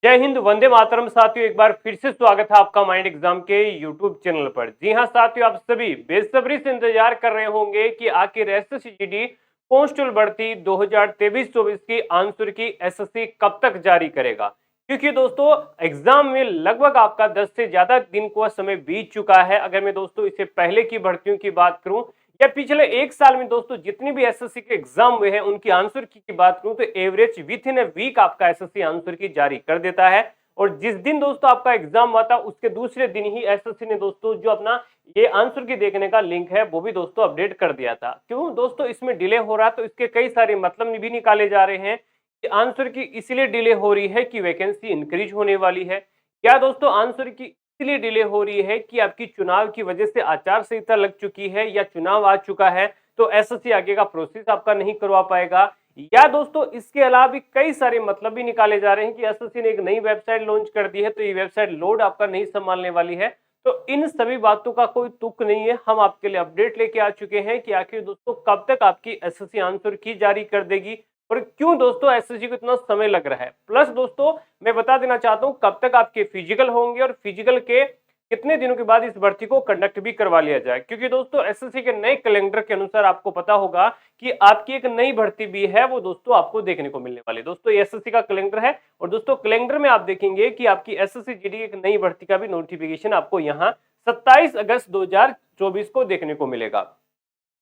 जय हिंद, वंदे मातरम। साथियों, एक बार फिर से स्वागत है आपका माइंड एग्जाम के यूट्यूब चैनल पर। जी हां साथियों, आप सभी बेसब्री से इंतजार कर रहे होंगे कि आखिर एसएससी जीडी कांस्टेबल भर्ती 2023-24 की आंसर की एसएससी कब तक जारी करेगा। क्योंकि दोस्तों एग्जाम में लगभग आपका 10 से ज्यादा दिन का समय बीत चुका है। अगर मैं दोस्तों इससे पहले की भर्तियों की बात करूं या पिछले एक साल में दोस्तों जितनी भी एसएससी के एग्जाम हुए हैं उनकी आंसर की बात करूं तो average within a week आपका एसएससी आंसर की जारी कर देता है। और जिस दिन दोस्तों आपका एग्जाम हुआ था उसके दूसरे दिन ही एसएससी ने दोस्तों जो अपना ये आंसर की देखने का लिंक है वो भी दोस्तों अपडेट कर दिया था। क्यों दोस्तों इसमें डिले हो रहा है, तो इसके कई सारे मतलब भी निकाले जा रहे हैं कि आंसर की इसलिए डिले हो रही है कि वैकेंसी इंक्रीज होने वाली है, या दोस्तों आंसर की इसलिए डिले हो रही है कि आपकी चुनाव की वजह से आचार संहिता लग चुकी है या चुनाव आ चुका है तो एसएससी आगे का प्रोसेस आपका नहीं करवा पाएगा, या दोस्तों इसके अलावा भी कई सारे मतलब भी निकाले जा रहे हैं कि एसएससी ने एक नई वेबसाइट लॉन्च कर दी है तो ये वेबसाइट लोड आपका नहीं संभालने वाली है। तो इन सभी बातों का कोई तुक नहीं है, हम आपके लिए अपडेट लेके आ चुके हैं कि आखिर दोस्तों कब तक आपकी एसएससी आंसर की जारी कर देगी और क्यों दोस्तों एसएससी को इतना समय लग रहा है। प्लस दोस्तों मैं बता देना चाहता हूं कब तक आपके फिजिकल होंगे और फिजिकल के कितने दिनों के बाद इस भर्ती को कंडक्ट भी करवा लिया जाए। क्योंकि दोस्तों एसएससी के नए कैलेंडर के अनुसार आपको पता होगा कि आपकी एक नई भर्ती भी है वो दोस्तों आपको देखने को मिलने वाली है। दोस्तों ये एसएससी का कैलेंडर है और दोस्तों कैलेंडर में आप देखेंगे कि आपकी एसएससी जीडी एक नई भर्ती का भी नोटिफिकेशन आपको यहाँ 27 अगस्त 2024 को देखने को मिलेगा।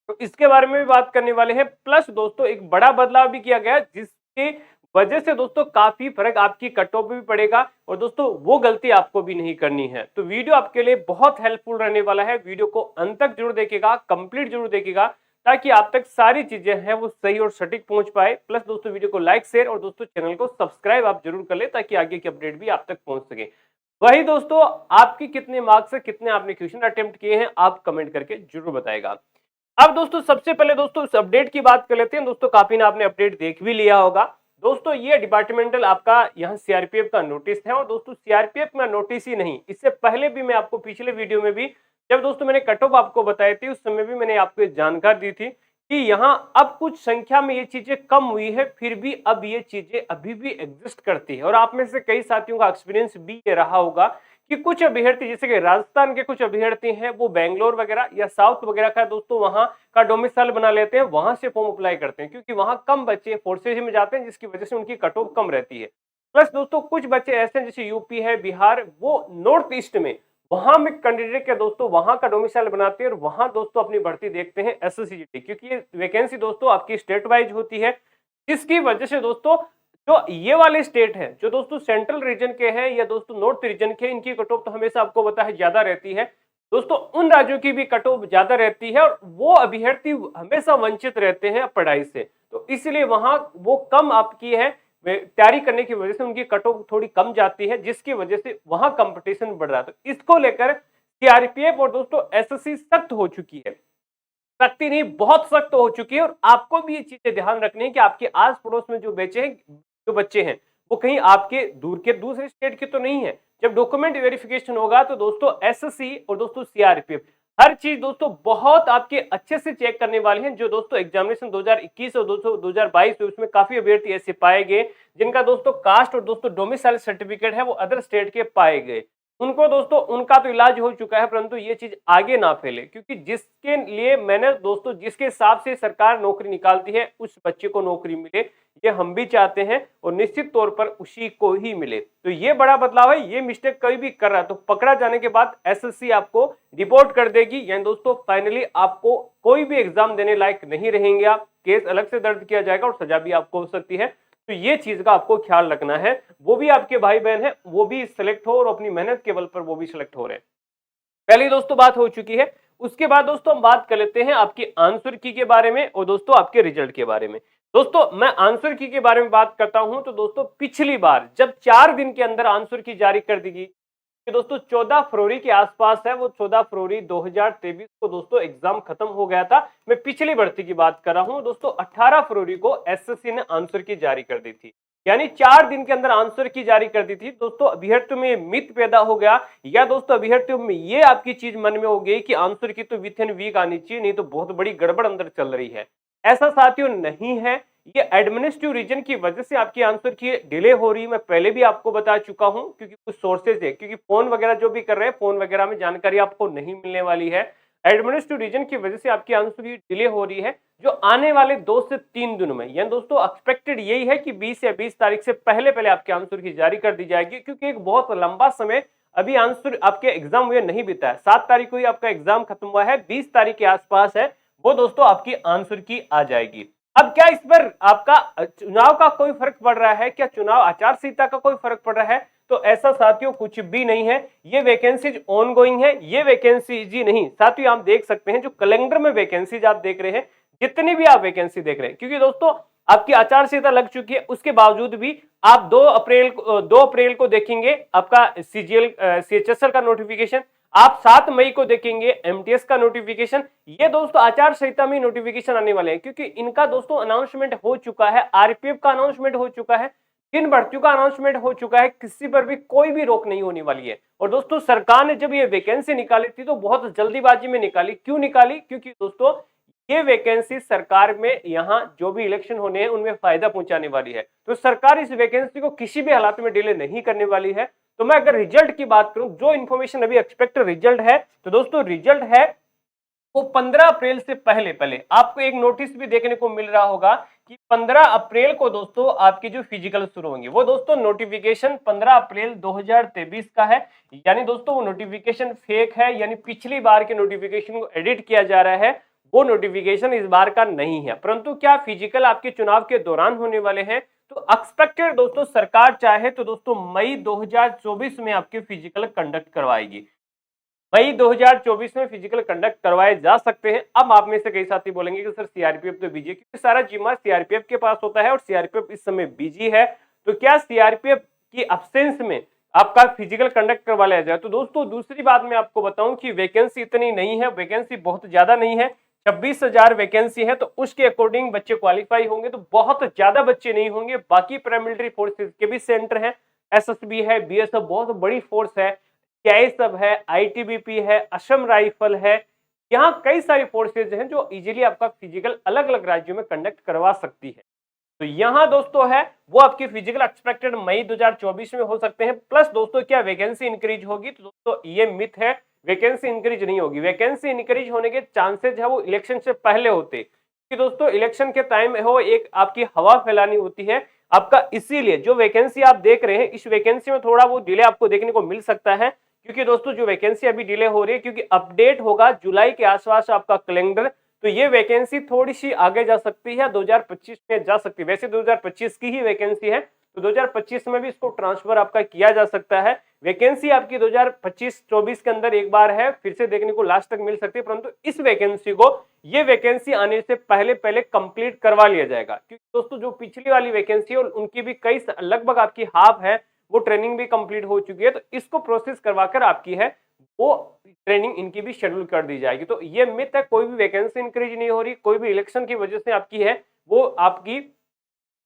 तो इसके बारे में भी बात करने वाले हैं। प्लस दोस्तों एक बड़ा बदलाव भी किया गया जिसके वजह से दोस्तों काफी फर्क आपकी कट ऑफ भी पड़ेगा और दोस्तों वो गलती आपको भी नहीं करनी है। तो वीडियो आपके लिए बहुत हेल्पफुल रहने वाला है, वीडियो को अंत तक जरूर देखिएगा, कंप्लीट जरूर देखिएगा ताकि आप तक सारी चीजें हैं वो सही और सटीक पहुंच पाए। प्लस दोस्तों वीडियो को लाइक शेयर और दोस्तों चैनल को सब्सक्राइब आप जरूर कर ले ताकि आगे की अपडेट भी आप तक पहुंच सके। वही दोस्तों आपकी कितने मार्क्स है, कितने आपने क्वेश्चन अटेम्प्ट किए हैं आप कमेंट करके जरूर बताएगा। अब दोस्तों सबसे पहले दोस्तों इस अपडेट की बात कर लेते हैं। दोस्तों काफी ना आपने अपडेट देख भी लिया होगा। दोस्तों ये डिपार्टमेंटल आपका यहाँ सीआरपीएफ का नोटिस है और दोस्तों सीआरपीएफ में नोटिस ही नहीं, इससे पहले भी मैं आपको पिछले वीडियो में भी जब दोस्तों मैंने कट ऑफ आपको बताई थी उस समय भी मैंने आपको जानकारी दी थी कि यहाँ अब कुछ संख्या में ये चीजें कम हुई है, फिर भी अब ये चीजें अभी भी एग्जिस्ट करती है। और आप में से कई साथियों का एक्सपीरियंस भी ये रहा होगा कि कुछ अभ्यर्थी जैसे कि राजस्थान के कुछ अभ्यर्थी हैं वो बेंगलोर वगैरह या साउथ वगैरह का दोस्तों वहां का डोमिसाइल बना लेते हैं, वहां से फॉर्म अप्लाई करते हैं क्योंकि वहां कम बच्चे फोर्सेज में जाते हैं जिसकी वजह से उनकी कट ऑफ कम रहती है। प्लस दोस्तों कुछ बच्चे ऐसे हैं जैसे यूपी है, बिहार, वो नॉर्थ ईस्ट में वहां में कैंडिडेट के दोस्तों वहां का डोमिसाइल बनाते हैं और वहां दोस्तों अपनी भर्ती देखते हैं एसएससी जीडी, क्योंकि ये वैकेंसी दोस्तों आपकी स्टेट वाइज होती है जिसकी वजह से दोस्तों जो ये वाले स्टेट हैं जो दोस्तों सेंट्रल रीजन के हैं या दोस्तों नॉर्थ रीजन के, इनकी कट ऑफ तो हमेशा आपको पता है ज्यादा रहती है। दोस्तों उन राज्यों की भी कट ऑफ ज्यादा रहती है और वो अभ्यर्थी हमेशा वंचित रहते हैं पढ़ाई से, तो इसलिए वहां वो कम आपकी है तैयारी करने की वजह से उनकी कट ऑफ थोड़ी कम जाती है जिसकी वजह से वहां कंपटीशन बढ़ रहा है। तो इसको लेकर सीआरपीएफ और दोस्तों एसएससी सख्त हो चुकी है, सख्ती नहीं बहुत सख्त हो चुकी है। और आपको भी ये चीजें ध्यान रखनी है कि आपके आस पड़ोस में जो बच्चे हैं वो कहीं आपके दूर के दूसरे स्टेट के तो नहीं है। जब डॉक्यूमेंट वेरिफिकेशन होगा तो दोस्तों एसएससी और दोस्तों सीआरपीएफ हर चीज दोस्तों बहुत आपके अच्छे से चेक करने वाले हैं। जो दोस्तों एग्जामिनेशन 2021 और दोस्तों 2022 उसमें काफी अभ्यर्थी ऐसे पाए गए जिनका दोस्तों कास्ट और दोस्तों डोमिसाइल सर्टिफिकेट है वो अदर स्टेट के पाए गए, उनको दोस्तों उनका तो इलाज हो चुका है, परंतु ये चीज आगे ना फैले क्योंकि जिसके लिए मैंने दोस्तों जिसके हिसाब से सरकार नौकरी निकालती है उस बच्चे को नौकरी मिले, ये हम भी चाहते हैं और निश्चित तौर पर उसी को ही मिले। तो ये बड़ा बदलाव है, ये मिस्टेक कोई भी कर रहा है तो पकड़ा जाने के बाद एसएससी आपको रिपोर्ट कर देगी, यानी दोस्तों फाइनली आपको कोई भी एग्जाम देने लायक नहीं रहेंगे आप, केस अलग से दर्ज किया जाएगा और सजा भी आपको हो सकती है। तो ये चीज का आपको ख्याल रखना है, वो भी आपके भाई बहन है वो भी सिलेक्ट हो और अपनी मेहनत के बल पर वो भी सिलेक्ट हो रहे हैं। पहली दोस्तों बात हो चुकी है। उसके बाद दोस्तों हम बात कर लेते हैं आपकी आंसर की के बारे में और दोस्तों आपके रिजल्ट के बारे में। दोस्तों मैं आंसर की के बारे में बात करता हूं तो दोस्तों पिछली बार जब 4 दिन के अंदर आंसर की जारी कर दी गई कि दोस्तों 14 फरवरी के आसपास है, वो 14 फरवरी 2023 को दोस्तों एग्जाम खत्म हो गया था। मैं पिछली भर्ती की बात कर रहा हूं दोस्तों। 18 फरवरी को एसएससी ने आंसर की जारी कर दी थी, यानी 4 दिन के अंदर आंसर की जारी कर दी थी। दोस्तों अभ्यर्थियों में मिथ पैदा हो गया या दोस्तों अभ्यर्थियों में ये आपकी चीज मन में हो गई कि आंसर की तो विथ इन वीक आनी चाहिए, नहीं तो बहुत बड़ी गड़बड़ अंदर चल रही है। ऐसा साथियों नहीं है, ये एडमिनिस्ट्रेटिव रीजन की वजह से आपकी आंसर की डिले हो रही है। मैं पहले भी आपको बता चुका हूं, क्योंकि कुछ सोर्सेज है, क्योंकि फोन वगैरह जो भी कर रहे हैं, फोन वगैरह में जानकारी आपको नहीं मिलने वाली है। एडमिनिस्ट्रेटिव रीजन की वजह से आपकी आंसर की डिले हो रही है, जो आने वाले 2 से 3 दिनों में, यानी दोस्तों एक्सपेक्टेड यही है कि 20 या 20 तारीख से पहले पहले आपके आंसर की जारी कर दी जाएगी, क्योंकि एक बहुत लंबा समय अभी आंसर आपके एग्जाम हुए नहीं बीता है। 7 तारीख को ही आपका एग्जाम खत्म हुआ है, 20 तारीख के आसपास है वो दोस्तों आपकी आंसर की आ जाएगी। अब क्या इस पर आपका चुनाव का कोई फर्क पड़ रहा है? क्या चुनाव आचार संहिता का कोई फर्क पड़ रहा है? तो ऐसा साथियों कुछ भी नहीं है। ये वैकेंसीज ऑन गोइंग है, ये वैकेंसीज ही नहीं साथियों, आप देख सकते हैं जो कैलेंडर में वैकेंसीज आप देख रहे हैं, जितनी भी आप वैकेंसी देख रहे हैं, क्योंकि दोस्तों आपकी आचार संहिता लग चुकी है, उसके बावजूद भी आप 2 अप्रैल को देखेंगे आपका सीजीएल सीएचएसएल का नोटिफिकेशन, आप 7 मई को देखेंगे एमटीएस का नोटिफिकेशन। ये दोस्तों आचार संहिता में नोटिफिकेशन आने वाले हैं, क्योंकि इनका दोस्तों अनाउंसमेंट हो चुका है, आरपीएफ का अनाउंसमेंट हो चुका है, किन भर्तियों का अनाउंसमेंट हो चुका है, किसी पर भी कोई भी रोक नहीं होने वाली है। और दोस्तों सरकार ने जब ये वैकेंसी निकाली थी तो बहुत जल्दीबाजी में निकाली। क्यों निकाली? क्योंकि दोस्तों ये वैकेंसी सरकार में यहां जो भी इलेक्शन होने हैं उनमें फायदा पहुंचाने वाली है, तो सरकार इस वैकेंसी को किसी भी हालात में डिले नहीं करने वाली है। तो मैं अगर रिजल्ट की बात करूं, जो इंफॉर्मेशन अभी एक्सपेक्टेड रिजल्ट है, तो दोस्तों रिजल्ट है वो 15 अप्रैल से पहले पहले आपको एक नोटिस भी देखने को मिल रहा होगा कि 15 अप्रैल को दोस्तों आपकी जो फिजिकल शुरू होंगे, वो दोस्तों नोटिफिकेशन 15 अप्रैल 2023 का है। यानी दोस्तों वो नोटिफिकेशन फेक है, यानी पिछली बार के नोटिफिकेशन को एडिट किया जा रहा है, वो नोटिफिकेशन इस बार का नहीं है। परंतु क्या फिजिकल आपके चुनाव के दौरान होने वाले हैं? तो एक्सपेक्टेड दोस्तों सरकार चाहे तो दोस्तों मई 2024 में आपके फिजिकल कंडक्ट करवाएगी, मई 2024 में फिजिकल कंडक्ट करवाए जा सकते हैं। अब आप में से कई साथी बोलेंगे कि सर सीआरपीएफ तो बिजी है, क्योंकि सारा जिम्मा सीआरपीएफ के पास होता है और सीआरपीएफ इस समय बिजी है, तो क्या सीआरपीएफ की अब्सेंस में आपका फिजिकल कंडक्ट करवा लिया जाए? तो दोस्तों दूसरी बात मैं आपको बताऊं कि वैकेंसी इतनी नहीं है, वैकेंसी बहुत ज्यादा नहीं है, 26,000 वैकेंसी है, तो उसके अकॉर्डिंग बच्चे क्वालिफाई होंगे, तो बहुत ज्यादा बच्चे नहीं होंगे। बाकी पैरामिलिट्री फोर्सेज के भी सेंटर है, एसएसबी है, बीएसएफ बहुत बड़ी फोर्स है, सीआईएसएफ है, आईटीबीपी है, असम राइफल है, यहाँ कई सारी फोर्सेज हैं जो इजीली आपका फिजिकल अलग अलग राज्यों में कंडक्ट करवा सकती है। तो यहाँ दोस्तों है वो आपकी फिजिकल एक्सपेक्टेड मई 2024 में हो सकते हैं। प्लस दोस्तों क्या वैकेंसी इंक्रीज होगी? तो दोस्तों ये मिथ है, वैकेंसी इंक्रीज नहीं होगी। वैकेंसी इंक्रीज होने के चांसेस है वो इलेक्शन से पहले होते, क्योंकि दोस्तों इलेक्शन के टाइम हो एक आपकी हवा फैलानी होती है आपका, इसीलिए जो वैकेंसी आप देख रहे हैं इस वैकेंसी में थोड़ा वो डिले आपको देखने को मिल सकता है, क्योंकि दोस्तों जो वैकेंसी अभी डिले हो रही है क्योंकि अपडेट होगा जुलाई के आसपास आपका कैलेंडर, तो ये वैकेंसी थोड़ी सी आगे जा सकती है, 2025 में जा सकती है। वैसे 2025 की ही वैकेंसी है, तो 2025 में भी इसको ट्रांसफर आपका किया जा सकता है। वैकेंसी आपकी 2025-24 के अंदर एक बार है, फिर से देखने को लास्ट तक मिल सकती है, परंतु इस वैकेंसी को ये वैकेंसी आने से पहले पहले कंप्लीट करवा लिया जाएगा, क्योंकि दोस्तों जो पिछली वाली वैकेंसी है उनकी भी कई लगभग आपकी हाफ है वो ट्रेनिंग भी कंप्लीट हो चुकी है, तो इसको प्रोसेस करवाकर आपकी है वो ट्रेनिंग इनकी भी शेड्यूल कर दी जाएगी। तो ये मिथ है, कोई भी वैकेंसी इंक्रीज नहीं हो रही, कोई भी इलेक्शन की वजह से आपकी है वो आपकी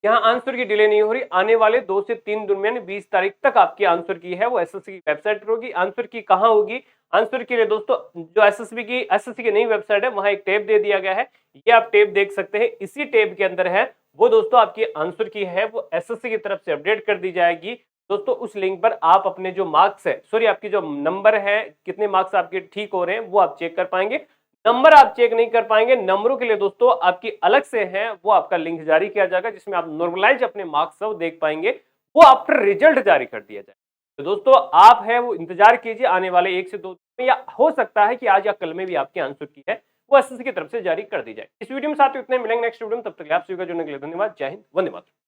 यहाँ आंसर की डिले नहीं हो रही। आने वाले 2 से 3 दिन में 20 तारीख तक आपकी आंसर की है वो एसएससी की वेबसाइट पर होगी। आंसर की कहाँ होगी? आंसर के लिए दोस्तों जो एसएससी की नई वेबसाइट है वहां एक टैब दे दिया गया है, ये आप टैब देख सकते हैं। इसी टैब के अंदर है वो दोस्तों आपकी आंसर की है वो एसएससी की तरफ से अपडेट कर दी जाएगी। दोस्तों उस लिंक पर आप अपने जो मार्क्स है, सॉरी आपकी जो नंबर है, कितने मार्क्स आपके ठीक हो रहे हैं वो आप चेक कर पाएंगे। नंबर आप चेक नहीं कर पाएंगे, नंबरों के लिए दोस्तों आपकी अलग से है वो आपका लिंक जारी किया जाएगा, जिसमें आप नॉर्मलाइज अपने मार्क्स सब देख पाएंगे, वो आफ्टर रिजल्ट जारी कर दिया जाए। तो दोस्तों आप है वो इंतजार कीजिए, आने वाले 1 से 2 दिन में, या हो सकता है कि आज या कल में भी आपके आंसर की है वो एसएससी की तरफ से जारी कर दी जाए। इस वीडियो में साथ इतने, मिलेंगे नेक्स्ट वीडियो में, तब तक आप सभी का जुड़ने के लिए धन्यवाद। जय हिंद, वंदे मातरम।